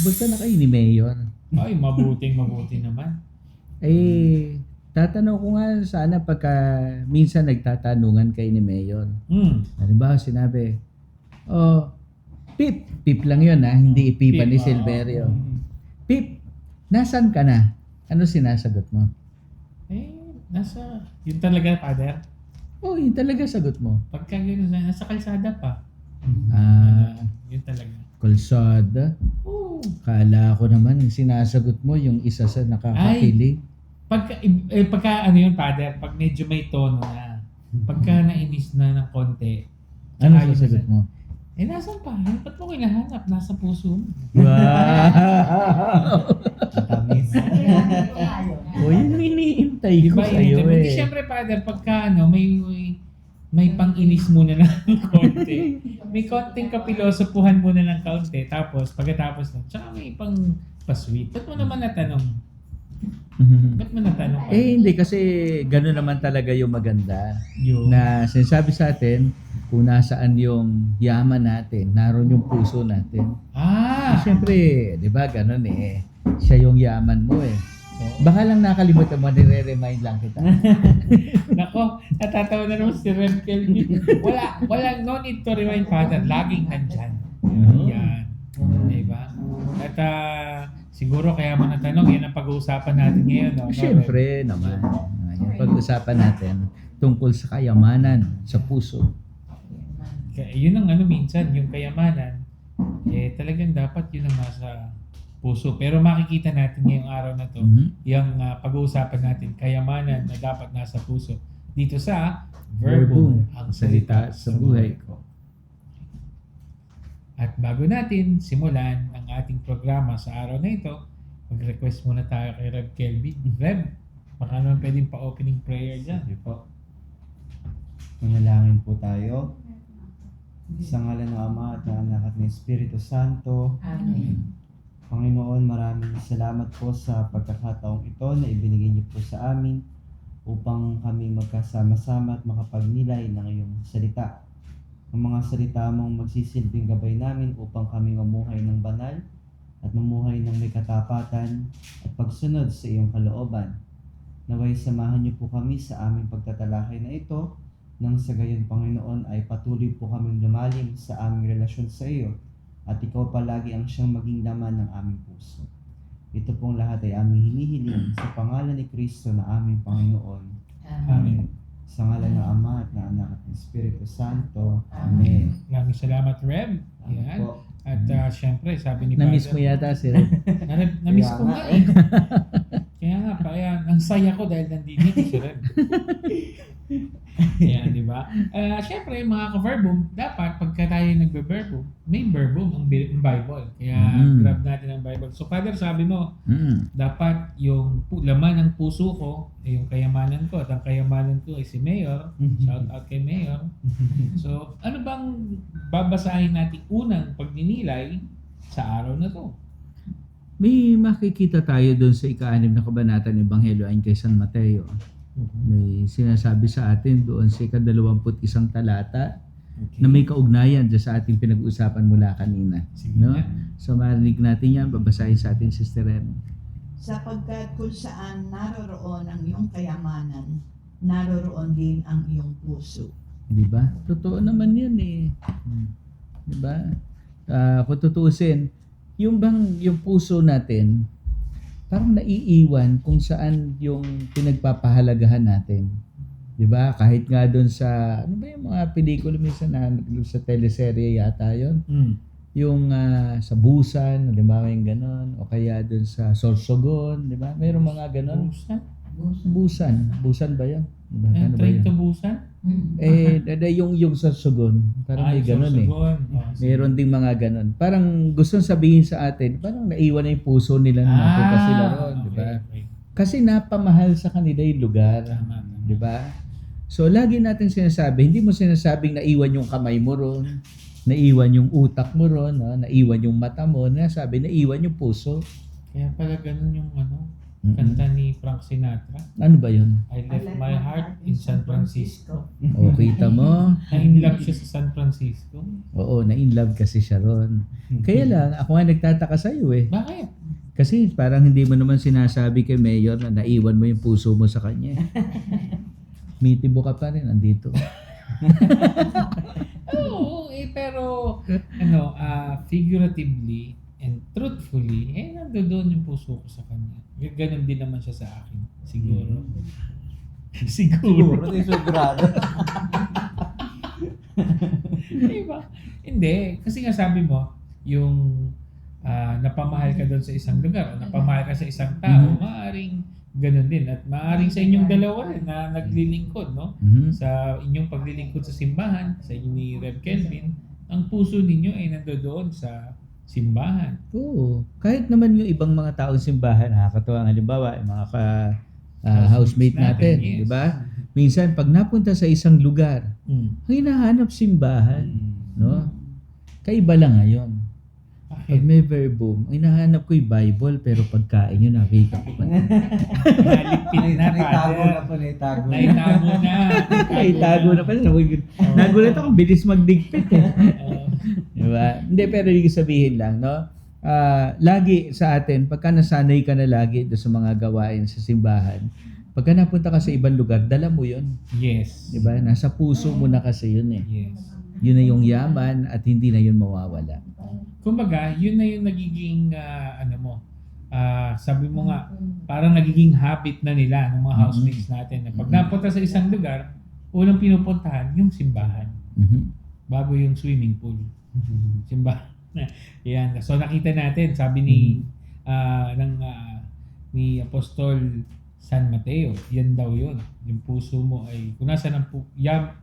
Kumusta na kayo ni Mayor? Ay, mabuti naman. Tatanong ko nga sana pagka minsan nagtatanungan kayo ni Mayor. Halimbawa sinabi, Pip, Pip lang yun hindi Ipipa ni Silverio. Pip, nasan ka na? Ano sinasagot mo? Yun talaga, Father. Yun talaga sagot mo. Pagka yun, nasa kalsada pa. Yun talaga. Kalsada? Kala ko naman yung sinasagot mo yung isa sa nakakakilig. Pagka ano yun, Father, pag medyo may tono na, pagka nainis na ng konti, Ano sasagot mo? nasan pa? Ba't mo kinahanap? Nasa puso mo. Wow! Tamis. Yun yung iniintay ko sa'yo Hindi, syempre, Father, pagka may pang-inis muna ng konti. May konting kapilosopuhan muna ng kaunti. Tapos, pagkatapos nun, tsaka may pang-pasweet. Ba't mo naman natanong? Ba't mo natanong? Hindi kasi gano'n naman talaga yung maganda. Yung, Na sinasabi sa atin, kung nasaan yung yaman natin, naroon yung puso natin. Siyempre, di ba, gano'n siya yung yaman mo Baka lang nakalimutan mo, nire-remind lang kita. Nako, natatawa na naman si Rem Kelvin. Walang no need to remind, Father. Laging nandyan. Yan. Diba? At siguro kaya mo natanong, yan ang pag-uusapan natin ngayon. No? Siyempre naman. Yung pag-usapan natin tungkol sa kayamanan sa puso. Yun ang minsan, yung kayamanan, talagang dapat yun ang nasa puso. Pero makikita natin ngayong araw na to, yung pag-uusapan natin, kayamanan na dapat nasa puso. Dito sa Verbum, ang salita sa buhay ko. At bago natin simulan ang ating programa sa araw na ito, mag-request muna tayo kay Rev Kelvin. Rev, baka naman pwedeng pa-opening prayer dyan. Sige po. Manalangin po tayo. Sa ngalan ng Ama at ng Anak at ng Espiritu Santo. Amen. Panginoon, maraming salamat po sa pagkakataong ito na ibinigay niyo po sa amin upang kami magkasama-sama at makapagnilay ng iyong salita. Ang mga salita mong magsisilbing gabay namin upang kami mamuhay ng banal at mamuhay ng may katapatan at pagsunod sa iyong kalooban. Naway samahan niyo po kami sa aming pagtatalakay na ito nang sa gayon, Panginoon, ay patuloy po kaming lumalim sa aming relasyon sa iyo at ikaw palagi ang siyang maging laman ng aming puso. Ito pong lahat ay aming hinihiling sa pangalan ni Kristo na aming Panginoon. Amen. Sa ngalan ng Ama at ng Anak at ng Espiritu Santo. Amen. Maraming salamat, Rev. Yan. Po. At syempre, sabi ni Na-miss mo Father, yata si Red. na-miss Kaya ko nga nga Kaya nga, ang saya ko dahil nandito si Rev. Yan, di ba? Syempre, mga ka-verbum, dapat pagka tayo nagbe-verbum, may verbum ang Bible. Kaya grab natin ang Bible. So, Father, sabi mo, dapat yung laman ng puso ko ay yung kayamanan ko. At ang kayamanan ko ay si Mayor. Shout out kay Mayor. So, ano bang babasahin natin unang pagninilay sa araw na to? May makikita tayo doon sa ika-6 na kabanata ng Ebanghelyo ayon kay San Mateo. May sinasabi sa atin doon sa ika-21 talata na may kaugnayan dyan sa ating pinag-uusapan mula kanina. Sige No? na. So marinig natin yan, babasahin sa atin, Sister Ren. Sapagkat kung saan naroroon ang iyong kayamanan, naroroon din ang iyong puso. Di ba? Totoo naman yan Di ba? Kung tutuusin, yung puso natin, parang naiiwan kung saan yung pinagpapahalagahan natin. 'Di ba? Kahit nga doon sa ano ba yung mga pelikula minsan na sa teleserye yata 'yon. Yung sa Busan, 'di ba, yung ganon, o kaya doon sa Sorsogon, 'di ba? Mayroong mga ganon. Busan ba 'yan? Diba? Ano ba Train to yun? Busan? Yung Sorsogon, parang may ganon Meron ding mga ganon. Parang gustong sabihin sa atin, parang naiwan na yung puso nila na napunta sila roon, di ba? Okay. Kasi napamahal sa kanila yung lugar, Tama. di ba? So lagi natin sinasabi, hindi mo sinasabing naiwan yung kamay mo roon, naiwan yung utak mo roon, no? Naiwan yung mata mo, nasabi naiwan yung puso. Kaya pala ganun yung Kanta ni Frank Sinatra. Ano ba yun? I left my heart in San Francisco. O, kita mo? Na-inlove siya sa San Francisco. Oo, na-inlove kasi siya ron. Kaya lang, ako nga nagtataka sa'yo eh. Bakit? Kasi parang hindi mo naman sinasabi kay Mayor na naiwan mo yung puso mo sa kanya. Mitibo ka pa rin, andito. Oo, pero figuratively and truthfully, nandoon yung puso ko sa kanya. Ganon din naman siya sa akin. Siguro. Siguro. Siguro, sigurado. Diba? Hindi. Kasi nga sabi mo, yung napamahal ka doon sa isang lugar o napamahal ka sa isang tao, maaaring ganun din. At maaaring sa inyong dalawa rin na naglilingkod, no? Sa inyong paglilingkod sa simbahan, sa inyo ni Rev Kelvin, ang puso ninyo ay nandoon sa simbahan. Oo. Kahit naman yung ibang mga taong simbahan, nakakatawa ang halimbawa, yung mga housemate natin, yes. di ba? Minsan, pag napunta sa isang lugar, ang hinahanap simbahan, no? Kaiba lang ngayon. Pag may verbum, ang hinahanap ko yung Bible, pero pagkain yun, nakita ko pa. Naligpit na, Naitago na Father. po, naitago na. Naitago na. Naitago na pala. Nagulat ako, bilis magdigpit eh. Diba? Hindi, pero yung sabihin lang, no? Lagi sa atin, pagka nasanay ka na lagi doon sa mga gawain sa simbahan, pagka napunta ka sa ibang lugar, dala mo yun. Yes. Diba? Nasa puso mo na kasi yun eh. Yes. Yun na yung yaman at hindi na yun mawawala. Kumbaga, yun na yung nagiging, sabi mo nga, parang nagiging habit na nila ng mga housemates natin. Na pag napunta sa isang lugar, unang pinupuntahan, yung simbahan. Bago yung swimming pool. Simbahan. Yan. So nakita natin, sabi ni Apostol San Mateo, yan daw yun. Yung puso mo ay, kung nasa ng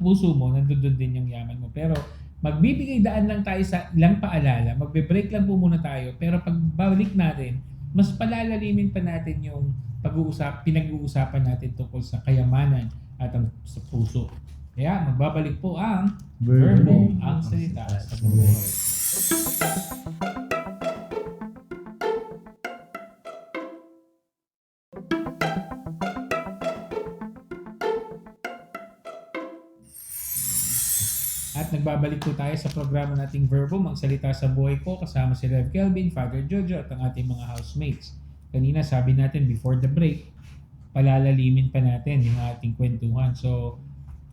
puso mo, nandun din yung yaman mo. Pero magbibigay daan lang tayo sa ilang paalala, magbe-break lang po muna tayo, pero pagbalik natin, mas palalalimin pa natin yung pinag-uusapan natin tungkol sa kayamanan at sa puso. Kaya magbabalik po ang Verbum, ang salita sa buhay. At nagbabalik po tayo sa programa nating Verbum, ang salita sa buhay ko, kasama si Rev Kelvin, Father Jojo at ang ating mga housemates. Kanina sabi natin before the break, palalalimin pa natin yung ating kwentuhan. So,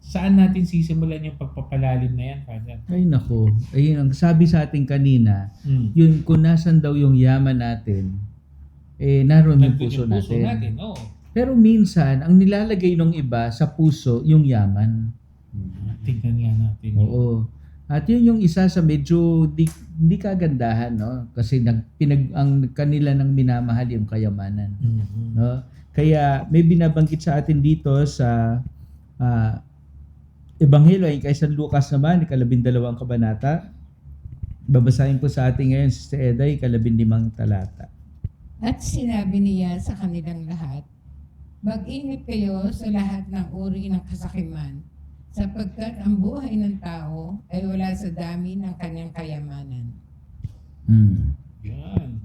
saan natin sisimulan yung pagpapalalim na yan, Father? Ay nako, ayun ang sabi sa atin kanina, yun kung nasan daw yung yaman natin, naroon yung puso natin. Oo. Pero minsan, ang nilalagay ng iba sa puso, yung yaman. Tingnan nga natin. Oo. At yun yung isa sa medyo hindi kagandahan, no? Kasi ang kanila nang minamahal yung kayamanan. No? Kaya may binabanggit sa atin dito sa Ebanghelyo ay kay San Lucas naman, 12 kabanata. Babasahin po sa atin ngayon si Eday, 15 talata. At sinabi niya sa kanilang lahat, mag-ingat kayo sa lahat ng uri ng kasakiman, sapagkat ang buhay ng tao ay wala sa dami ng kanyang kayamanan. Yan.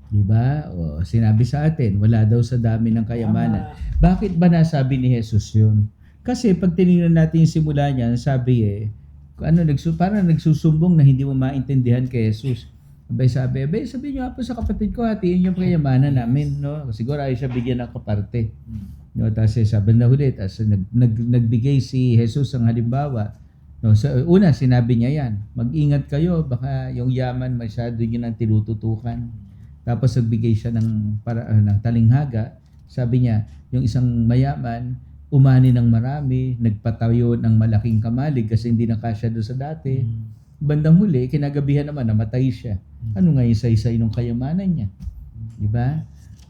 Diba? O, sinabi sa atin, wala daw sa dami ng kayamanan. Bakit ba nasabi ni Jesus yun? Kasi pag tinignan natin yung simula niya, sabi parang nagsusumbong na hindi mo maintindihan kay Jesus. Sabi niyo nga po sa kapatid ko, hatiin yung kayamanan namin, no? Siguro ay siya bigyan ng kaparte. No, tapos sabi na huli, tapos nagbigay si Jesus ang halimbawa. No, una, sinabi niya yan, mag-ingat kayo, baka yung yaman masyado nyo nang tinututukan. Tapos nagbigay siya ng talinghaga. Sabi niya, yung isang mayaman, umani ng marami, nagpatayo ng malaking kamalig kasi hindi nakasya doon sa dati. Bandang huli, kinagabihan naman, namatay siya. Ano nga yung saysay ng kayamanan niya? Diba?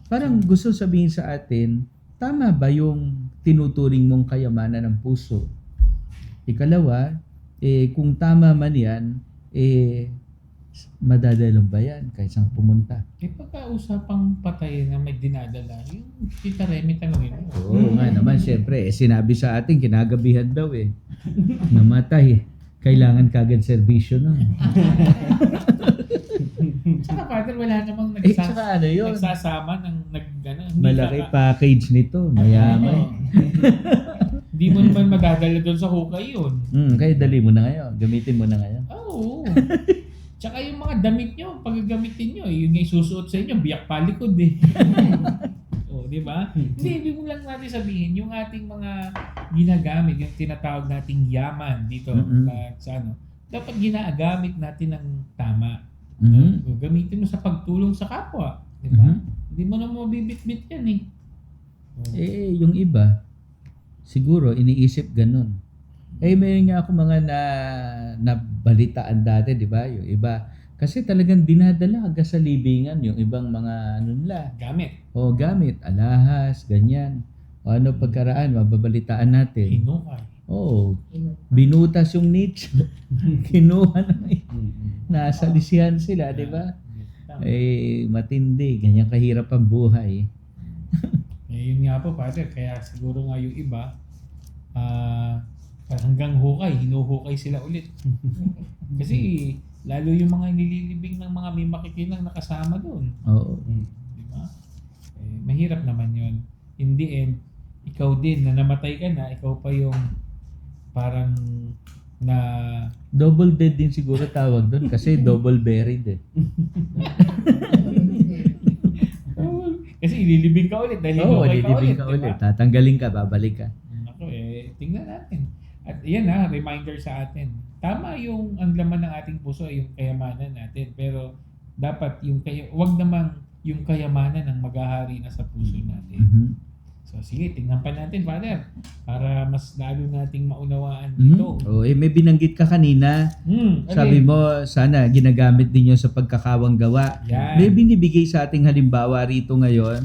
Parang gusto sabihin sa atin, tama ba yung tinuturing mong kayamanan ng puso? Ikalawa, kung tama man yan, madadalong ba yan kahit saan pumunta? Pagkausapang patay na may dinadala, yung Tita Remy tanongin mo. Oo nga naman, syempre. Sinabi sa atin, kinagabihan daw namatay. Kailangan kagad serbisyo nun. Tsaka Father, wala namang Tsaka ano yun, nagsasama ng hindi malaki package nito, mayaman. Hindi mo naman madadala doon sa hukay yun. Kaya dali mo na ngayon, gamitin mo na ngayon. Oo. Tsaka yung mga damit nyo, pag gagamitin nyo, yung isusuot sa inyo, biyak palikod eh. O, di ba? Hindi, ibig mo lang natin sabihin, yung ating mga ginagamit, yung tinatawag nating yaman dito sa ano, dapat ginagamit natin ng tama. Gamitin mo sa pagtulong sa kapwa. Di ba? Hindi mo na mabibit-bit yan eh. Yung iba, siguro iniisip ganun. Mayroon nga ako mga nabalitaan dati, di ba? Yung iba, kasi talagang dinadala hanggang sa libingan yung ibang mga ano nila. Gamit. Gamit, alahas, ganyan. O ano pagkaraan, mababalitaan natin. Hinukay. Binutas yung niche. Kinuha na nasa lisihan sila, di ba? Matindi, ganyan kahirap ang buhay. Yun nga po, Father, kaya siguro nga yung iba, hanggang hukay, hinuhukay sila ulit. Kasi lalo yung mga nililibing ng mga may makikinang nakasama doon. Oo. Di ba? Mahirap naman yun. In the end, ikaw din na namatay ka na, ikaw pa yung parang na double dead din siguro tawag doon kasi double buried eh. Kasi ililibing ka ulit dahil hinukay ka ulit. Diba? Tatanggalin ka, babalik ka. Ako tingnan natin. At yan reminder sa atin. Tama yung ang laman ng ating puso ay yung kayamanan natin. Pero dapat wag namang yung kayamanan ang maghahari na sa puso natin. So sige, tingnan pa natin, Father, para mas lalo nating maunawaan dito. May binanggit ka kanina. Sabi mo, sana ginagamit din yun sa pagkakawang gawa. Yan. May binibigay sa ating halimbawa rito ngayon,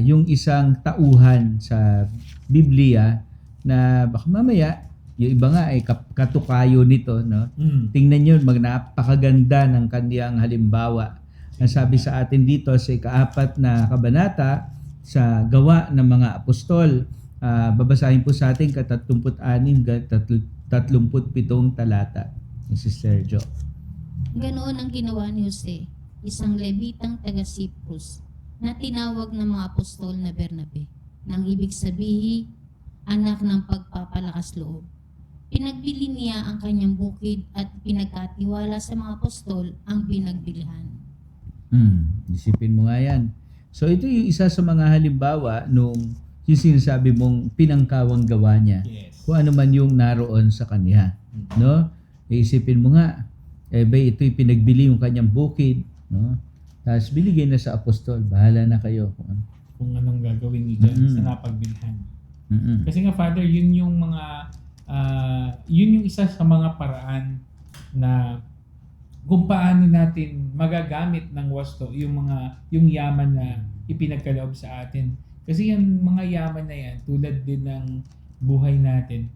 yung isang tauhan sa Biblia na baka mamaya, yung iba nga ay katukayo nito, no? Tingnan nyo, napakaganda ng kanyang halimbawa. Nasabi sa atin dito sa ika-4 na kabanata, sa gawa ng mga apostol. Babasahin po sa atin 36, 37 talata ni Sister Jo. Ganoon ang ginawa ni Jose, isang Levitang taga Cyprus, na tinawag ng mga apostol na Bernabe, nang ibig sabihin, anak ng pagpapalakas loob. Pinagbili niya ang kanyang bukid at pinagkatiwala sa mga apostol ang pinagbilihan. Isipin mo nga yan. So ito yung isa sa mga halimbawa nung yung sinasabi mong pinangkawang gawa niya. Yes. Kung ano man yung naroon sa kanya. No? Isipin mo nga, ito'y pinagbili yung kanyang bukid. No? Tapos binigay na sa apostol. Bahala na kayo. Kung anong gagawin niyo dyan sa napagbilhan. Kasi nga, Father, yun yung mga yun yung isa sa mga paraan na kung paano natin magagamit ng wasto yung yaman na ipinagkaloob sa atin. Kasi yung mga yaman na yan, tulad din ng buhay natin,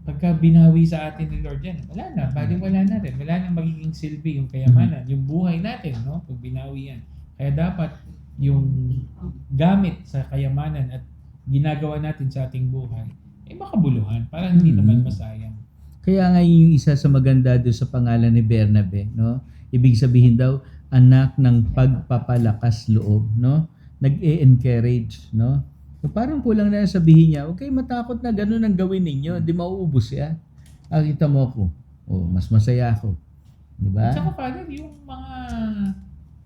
pagka binawi sa atin ni Lord yan, wala na, wala na rin. Wala nang magiging silbi yung kayamanan, yung buhay natin, no? Pag binawi yan. Kaya dapat yung gamit sa kayamanan at ginagawa natin sa ating buhay, makabuluhan, para hindi naman masayang. Kaya nga yung isa sa maganda doon sa pangalan ni Bernabe, no? Ibig sabihin daw, anak ng pagpapalakas loob, no? Nag-e-encourage, no? So parang kulang na sabihin niya, okay, matakot na gano'n ang gawin ninyo, di mauubos yan. Kita mo ako, mas masaya ako. Di ba? At saka, Father, yung mga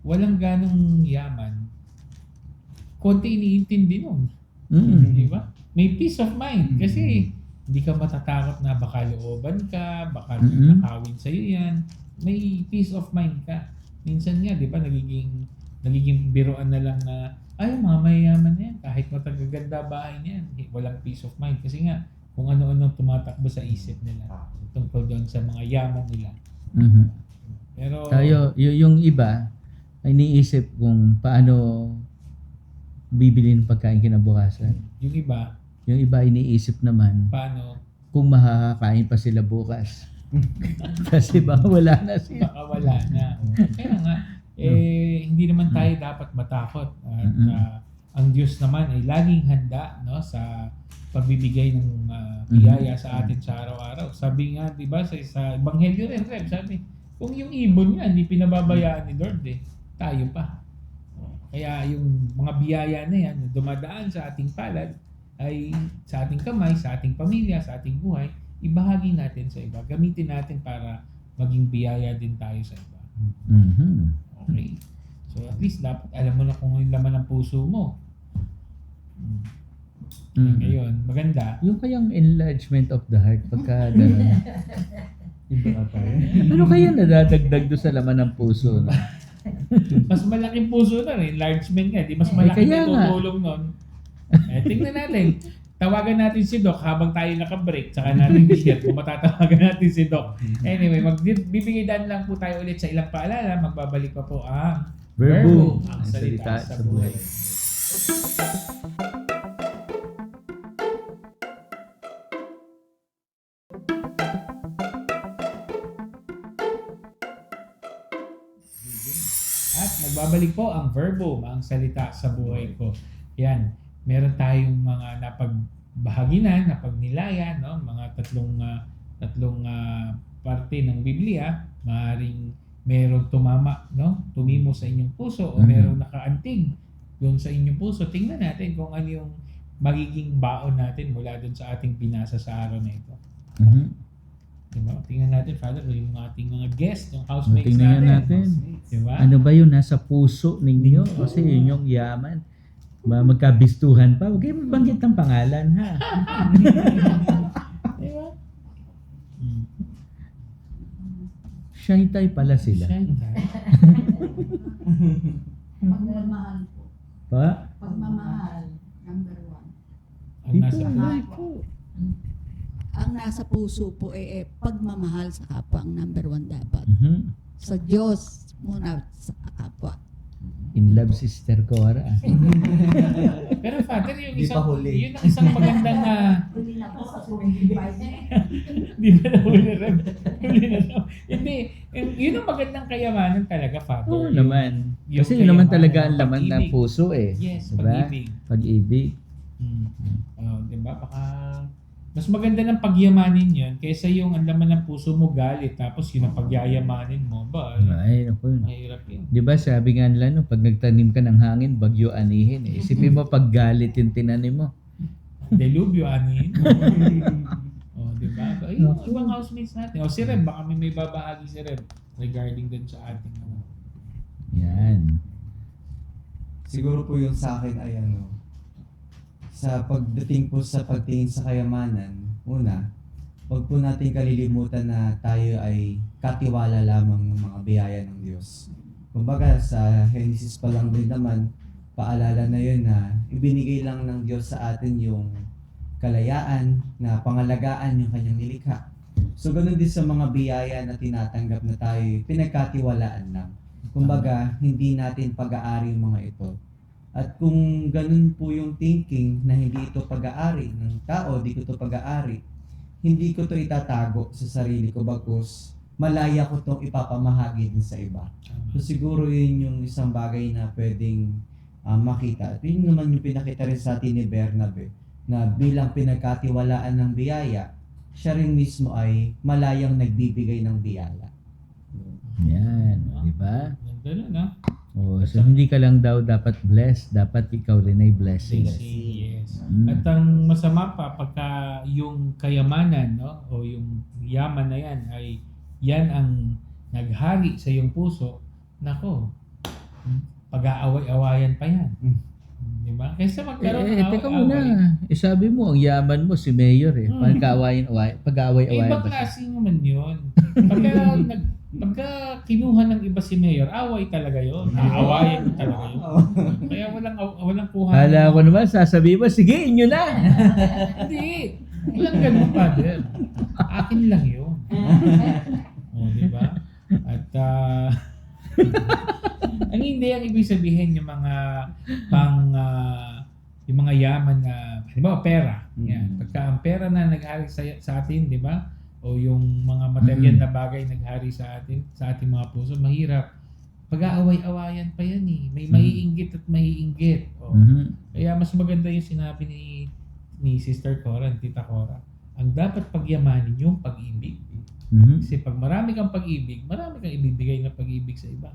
walang ganong yaman, konti iniintindi nun. Di ba? May peace of mind kasi hindi ka matatakot na baka looban ka, baka nakawin sa'yo yan. May peace of mind ka. Minsan nga, di ba, nagiging biruan na lang na, ay, mga mayayaman na yan. Kahit matagaganda bahay niyan, walang peace of mind. Kasi nga, kung ano-ano tumatakbo sa isip nila tungkol doon sa mga yaman nila. Pero tayo, yung iba, ay iniisip kung paano bibili ng pagkain kinabukasan. Yung iba iniisip naman paano kung makakakain pa sila bukas. Kasi baka wala na sila. Baka wala na. Kaya nga, hindi naman tayo dapat matakot. At ang Diyos naman ay laging handa, no, sa pagbibigay ng biyaya sa atin sa araw-araw. Sabi nga, di ba, sa Ebanghelyo rin, sabi, Kung yung ibon nga, hindi pinababayaan ni Lord tayo pa. Kaya yung mga biyaya na yan na dumadaan sa ating palad ay sa ating kamay, sa ating pamilya, sa ating buhay, ibahagi natin sa iba. Gamitin natin para maging biyaya din tayo sa iba. Okay. So at least dapat alam mo na kung yung laman ng puso mo. Ngayon, maganda. Yung kayang enlargement of the heart pagka gano'n. Iba ka tayo. Ano kaya nadadagdag doon sa laman ng puso? No? Mas malaking puso na rin, enlargement nga. Di mas malaki kaya na nga. tutulong nun. Tingnan natin. Tawagan natin si Doc habang tayo naka-break. Saka natin i-share kung matatawagan natin si Doc. Anyway, bibigyan lang po tayo ulit sa ilang paalala. Magbabalik pa po ang Verbo, ang salita sa buhay. At nagbabalik po ang Verbo, ang salita sa buhay ko. Yan, meron tayong mga napagbahaginan, napagnilayan, no? Mga tatlong parte ng Biblia. Maaaring merong tumama, no? Tumimo sa inyong puso o merong nakaantig doon sa inyong puso. Tingnan natin kung ano yung magiging baon natin mula doon sa ating binasa sa araw na ito. Diba? Tingnan natin, Father, yung ating mga guests, yung housemates Tingnan natin. natin. Diba? Ano ba yun nasa puso ninyo? Kasi yun yung yaman. Magkabistuhan pa. Huwag kayo magbanggit ng pangalan, ha? Diba? Shy type pala sila. Pagmamahal po. Pa? Pagmamahal. Number 1. Ang nasa Ang nasa puso po pagmamahal sa kapwa ang number 1 dapat. Sa Diyos muna sa kapwa. In love, Sister Cora. Pero Father, yung Di pa isang, huli. yun ang isang magandang Huli na po sa 25. di ba na huli rin? Huli na daw. Hindi, yun ang magandang kayamanan talaga, Father. Oo Yung- naman. yung Kasi yun naman kayamanan talaga ng ang laman ng pag-ibig. puso eh. Yes, Diba? pag-ibig. Pag-ibig. Diba? Baka mas maganda ng pagyamanin yun kaysa yung ang laman ng puso mo galit tapos yun ang pagyayamanin mo. Ba? Ay, naku. Mahirap yun. Di ba sabi nga nila, no, pag nagtanim ka ng hangin, bagyo anihin. Eh. Isipin mo pag galit yung tinanim mo. Delubyo, anin. Diba? Yung ibang housemates natin. Si Reb, baka may babahagi si Reb regarding din sa ating Yan. Siguro po yung sa akin ay sa pagdating po sa pagtingin sa kayamanan, una, huwag po natin kalilimutan na tayo ay katiwala lamang ng mga biyaya ng Diyos. Kumbaga sa Genesis pa lang din naman, paalala na yun na ibinigay lang ng Diyos sa atin yung kalayaan na pangalagaan yung kanyang nilikha. So ganun din sa mga biyaya na tinatanggap na tayo, pinagkatiwalaan lang. Kumbaga, hindi natin pag-aari yung mga ito. At kung ganun po yung thinking na hindi ito pag-aari ng tao, di ko ito pag-aari, hindi ko ito itatago sa sarili ko bagkus malaya ko itong ipapamahagi din sa iba. So siguro yun yung isang bagay na pwedeng makita. At yun naman yung pinakita rin sa atin ni Bernabe, na bilang pinagkatiwalaan ng biyaya, siya rin mismo ay malayang nagbibigay ng biyaya. Yan. Di ba? Ganda nun, ha? Oh, so hindi ka lang daw dapat blessed, dapat ikaw rin ay blessing. Yes. Mm. At ang masama pa, pagka yung kayamanan, no? O yung yaman na yan, ay yan ang naghari sa iyong puso, nako, pag-aaway-awayan pa yan. Diba? Kaysa magkaroon ng Teka muna. Sabi mo, ang yaman mo si Mayor eh. Pag-aaway-awayan Ibang pa siya. klase naman yun. Pagka kinuha ng iba si Mayor, away talaga yun. Aawayan mo talaga yun. Kaya walang kuha. Hala ko naman, sasabihin mo, sige, inyo na. Hindi. Walang ganun, Father. Akin lang yun. Diba? At ang hindi ang ibig sabihin yung mga yung mga yaman na halimbawa pera. Yan. Pagka ang pera na naghari sa atin, di ba? O yung mga material na bagay naghari sa atin, sa ating mga puso, mahirap. Pag-aaway-awayan pa yan eh. May maiinggit at maiinggit. Kaya mas maganda yung sinabi ni Sister Cora, Tita Cora. Ang dapat pagyamanin yung pag-ibig. Mhm. Kasi pag marami kang pag-ibig, marami kang ibibigay na pag-ibig sa iba.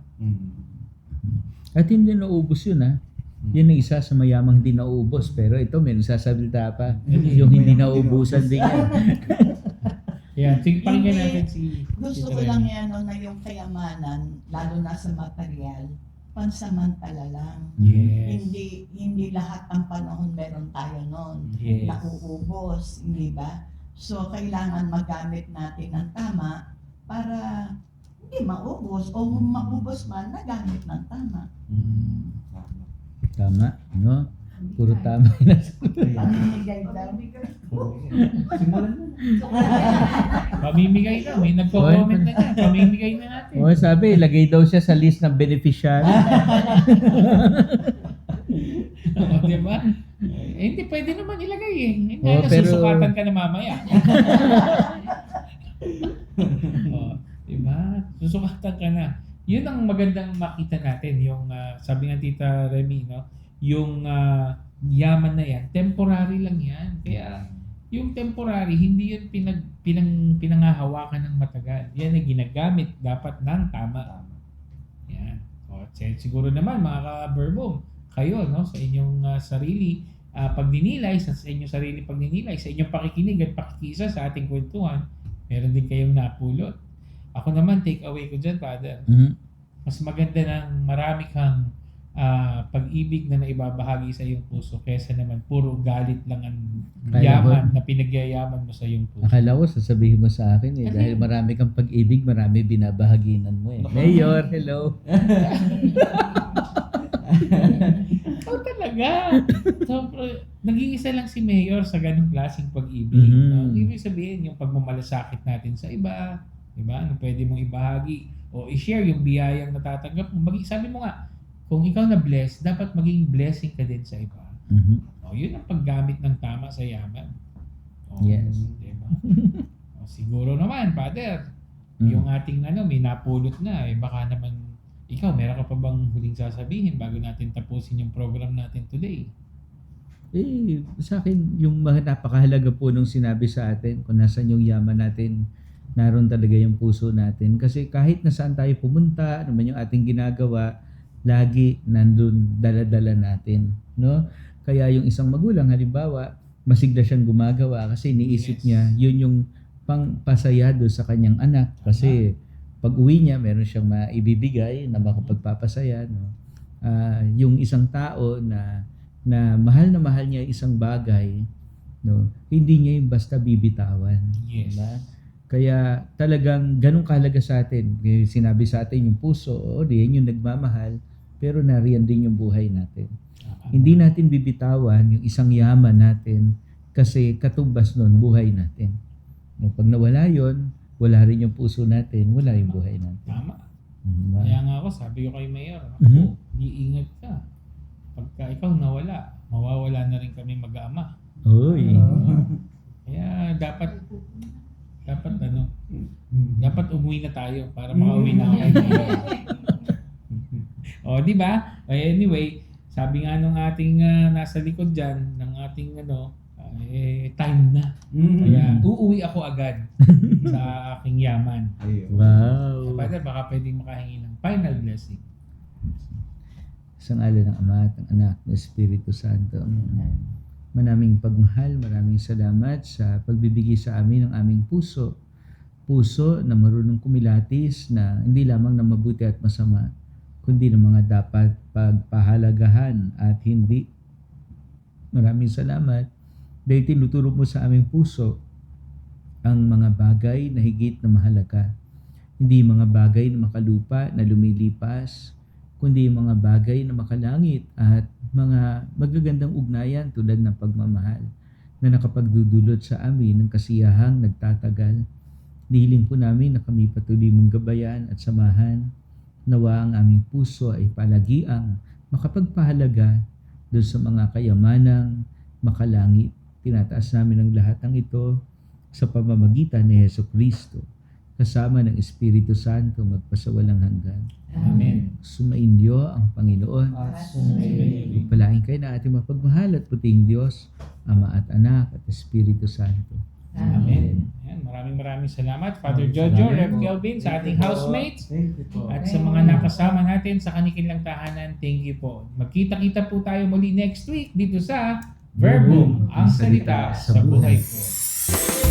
At hindi naubos yun, ha? Yun ang isa sa mayamang hindi naubos. Pero ito, may nagsasalita pa. Yung hindi naubusan din yan. Kaya, pakinggan Hindi. natin si Gusto Tita ko lang Remy. yan no, na yung kayamanan, lalo na sa material, pansamantala lang. Yes. Hindi lahat ng panahon meron tayo noon. Yes. Nakuubos, hindi ba? So, kailangan magamit natin ng tama para hindi maubos o kung maubos man, nagamit ng tama. Tama, no? Puro tama yung nasagot. Pamimigay daw. Pamimigay na. May nagko-comment na dyan. Pamimigay na natin. O, sabi, lagay daw siya sa list ng beneficiary. Di ba? Hindi, pwede naman ilagay eh. Hindi Oh, na pero- susukatan ka na mamaya. Di ba? Susukatan ka na. Yun ang magandang makita natin. Yung, sabi nga Tita Remy, no? Yung yaman na yan, temporary lang yan. Kaya, yung temporary, hindi yun pinangahawakan ng matagal. Yan ay ginagamit dapat ng tama. Yan. O, siguro naman, mga ka-verbum, kayo, no, sa inyong sarili pagninilay, sa inyong sarili pagninilay, sa inyong pakikinig at pakikisa sa ating kwentuhan, meron din kayong napulot. Ako naman, take away ko dyan, Father. Mhm. Mas maganda ng marami kang pag-ibig na naibabahagi sa iyong puso kesa naman puro galit lang ang Kaya yaman na pinagyayaman mo sa iyong puso. Akala ko sasabihin mo sa akin eh, Ano dahil yun? marami kang pag-ibig, marami binabahaginan mo eh. Mayor, hello. Oh, talaga. So, nag-iisa lang si Mayor sa ganung klaseng pag-ibig. Mhm. No? Ibig sabihin, yung pagmamalasakit natin sa iba, di ba? Ano pwede mong ibahagi o i-share yung biyayang natatanggap mo. Sabi mo nga, kung ikaw na-bless, dapat maging blessing ka din sa iba. Mhm. O, yun ang paggamit ng tama sa yaman. O, Yes. di ba? O, siguro naman, Father, Mhm. yung ating may napulot na, baka naman ikaw, meron ka pa bang huling sasabihin bago natin tapusin yung program natin today? Sa akin, yung mga napakahalaga po nung sinabi sa atin, kung nasan yung yaman natin, naroon talaga yung puso natin. Kasi kahit nasaan tayo pumunta, ano man yung ating ginagawa, lagi nandun dala-dala natin. No? Kaya yung isang magulang, halimbawa, masigla siyang gumagawa kasi iniisip Yes. niya, yun yung pangpasaya doon sa kanyang anak. Kasi pag uwi niya, meron siyang maibibigay na makapagpapasaya. No? Yung isang tao na mahal niya isang bagay, no, hindi niya yung basta bibitawan. Yes. Diba? Kaya talagang ganun kahalaga sa atin. Sinabi sa atin yung puso, diyan yung nagmamahal, pero nariyan din yung buhay natin. Hindi natin bibitawan yung isang yaman natin kasi katumbas nun buhay natin. No, pag nawala yon, wala rin yung puso natin, wala yung buhay natin. Tama. Diba? Kaya nga ako, sabi ko kay Mayor, Mhm. iingat ka. Pagka ikaw nawala, mawawala na rin kami mag-ama. Uy. Kaya dapat umuwi na tayo para makauwi na ako kay Mayor. O, di ba? Anyway, sabi nga nung ating nasa likod dyan, ng ating time na. Kaya uuwi ako agad sa aking yaman. Wow. Father, baka pwedeng makahingi ng final blessing. Sa ngalan ng Ama at ng Anak ng Espiritu Santo. Maraming pagmahal, maraming salamat sa pagbibigay sa amin ng aming puso. Puso na marunong kumilatis na hindi lamang na mabuti at masama, kundi ng mga dapat pagpahalagahan at hindi. Maraming salamat dahil tinuturo mo sa aming puso ang mga bagay na higit na mahalaga. Hindi mga bagay na makalupa na lumilipas, kundi mga bagay na makalangit at mga magagandang ugnayan tulad ng pagmamahal na nakapagdudulot sa amin ng kasiyahang nagtatagal. Nihiling po namin na kami patuloy mong gabayan at samahan. Nawa ang aming puso ay palagiang makapagpahalaga doon sa mga kayamanang makalangit. Tinataas namin ang lahat ng ito sa pamamagitan ni Hesus Kristo, kasama ng Espiritu Santo magpasawalang hanggan. Amen. Sumainyo ang Panginoon. Pagpalain kayo na ating mapagmahal at puting Diyos, Ama at Anak at Espiritu Santo. Amen. Ayan, maraming salamat, Father Jojo, Rev Kelvin, sa ating housemates, Thank you po. at sa mga nakasama natin sa kanikilang tahanan. Thank you po. Magkita-kita po tayo muli next week dito sa Verbum, ang salita sa buhay ko.